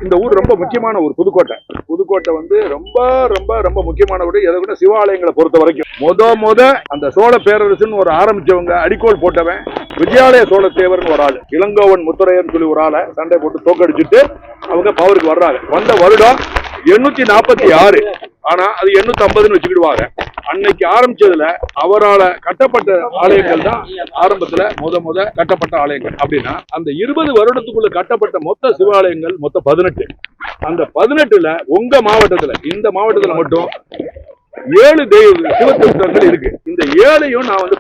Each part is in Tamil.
இந்த ஊர் ரொம்ப முக்கியமான ஊர் புதுக்கோட்டை வந்து ரொம்ப ரொம்ப ரொம்ப முக்கியமான ஊர். எதை விட சிவாலயங்களை பொறுத்த வரைக்கும் முத அந்த சோழ பேரரசுன்னு ஒரு ஆரம்பிச்சவங்க அடிக்கோல் போட்டவன் விஜயாலய சோழ தேவர்னு ஒரு ஆளு, இளங்கோவன் முத்துரையர்னு சொல்லி ஒரு ஆளை சண்டை போட்டு தோக்கடிச்சுட்டு அவங்க பவருக்கு வர்றாங்க. வந்த வருடம் 846. ஆனா அது 850 வச்சுக்கிடுவாங்க. அன்னைக்கு ஆரம்பிச்சதுல அவரால் கட்டப்பட்ட ஆலயங்கள் தான் ஆரம்பத்துல முத கட்டப்பட்ட ஆலயங்கள். அப்படின்னா அந்த 20 வருடத்துக்குள்ள கட்டப்பட்ட மொத்த சிவாலயங்கள் மொத்தம் 18. அந்த 18ல உங்க மாவட்டத்துல, இந்த மாவட்டத்துல மட்டும் 7 சிவத்தீர்த்தங்கள் இருக்கு. இந்த 7ஐயும் நான் வந்து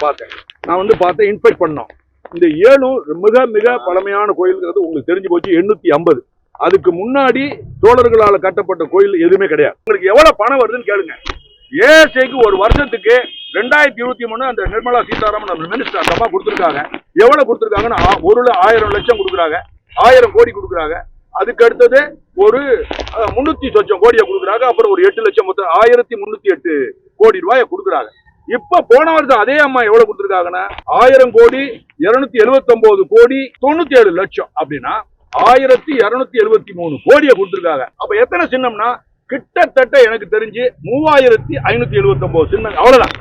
பார்த்தேன், இன்ஸ்பெக்ட் பண்ணோம். இந்த 7ம் மிக மிக பழமையான கோயில்ங்கிறது உங்களுக்கு தெரிஞ்சு போச்சு. 850. அதுக்கு முன்னாடி சோழர்களால் கட்டப்பட்ட கோயில் எதுவுமே கிடையாது. உங்களுக்கு எவ்வளவு பணம் வருதுன்னு கேளுங்க. ஏஎஸ்ஐக்கு ஒரு வருஷத்துக்கு 2023 அந்த நிர்மலா சீதாராமன் மினிஸ்டர் அந்த அம்மா கொடுத்துருக்காங்க. எவ்வளவு கொடுத்துருக்காங்கன்னா 1,00,000 லட்சம் கொடுக்குறாங்க, 1000 கோடி கொடுக்குறாங்க. அதுக்கு அடுத்தது ஒரு 300 கோடியை கொடுக்குறாங்க. அப்புறம் ஒரு 8 லட்சம், மொத்தம் 1308 கோடி ரூபாயை கொடுக்குறாங்க. இப்ப போன வருஷம் அதே அம்மா எவ்வளவு கொடுத்துருக்காங்கன்னா 1000 கோடி 279 கோடி 97 லட்சம். அப்படின்னா 1273 கோடியை கொடுத்துருக்காங்க. அப்ப எத்தனை சின்னம்னா கிட்டத்தட்ட எனக்கு தெரிஞ்சு 3579 சின்னம். அவ்வளவுதான்.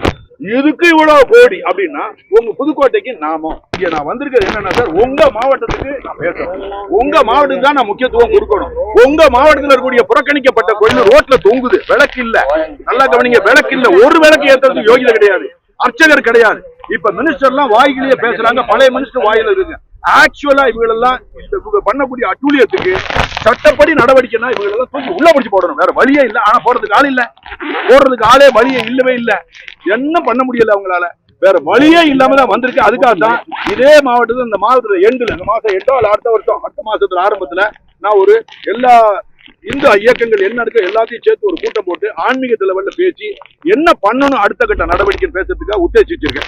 இதுக்கு இவ்வளவு கோடி அப்படின்னா உங்க புதுக்கோட்டைக்கு நாமம். இங்க நான் வந்திருக்கிறது என்னன்னா சார், உங்க மாவட்டத்துக்கு நான் பேசுறேன். உங்க மாவட்டத்துக்கு தான் நான் முக்கியத்துவம் கொடுக்கணும். உங்க மாவட்டத்தில் இருக்கக்கூடிய புறக்கணிக்கப்பட்ட கோயில் ரோட்ல தொங்குது, விளக்கு இல்ல. நல்லா கவனிங்க, விளக்கு இல்ல. ஒரு விளக்கு ஏற்றுறதுக்கு யோகிதை கிடையாது, அர்ச்சகர் கிடையாது. இப்ப மினிஸ்டர் எல்லாம் வாய்கிலேயே பேசுறாங்க, பழைய மினிஸ்டர் வாயில இருக்கு. ஆக்சுவலா இவங்களெல்லாம் இவங்க பண்ணக்கூடிய அட்டூழியத்துக்கு சட்டப்படி நடவடிக்கைன்னா இவங்களெல்லாம் தூக்கி உள்ள பிடிச்சு போடணும். வேற வழியே இல்லை. ஆனா போறதுக்கு ஆள் இல்ல, போடுறதுக்கு ஆளே வழியே இல்லவே இல்லை. என்ன பண்ண முடியல அவங்களால, வேற வழியே இல்லாம தான் வந்திருக்கு. அதுக்காக தான் இதே மாவட்டத்தில் இந்த மாவட்டத்தில் எண்டுல, இந்த மாசம் எண்டோ அல்ல அடுத்த மாசத்துல ஆரம்பத்துல நான் ஒரு எல்லா இந்து இயக்கங்கள் என்ன இருக்கு எல்லாத்தையும் சேர்த்து ஒரு கூட்டம் போட்டு ஆன்மீக லெவல்ல பேசி என்ன பண்ணணும் அடுத்த கட்ட நடவடிக்கை பேசுறதுக்காக உத்தேசிச்சிருக்கேன்.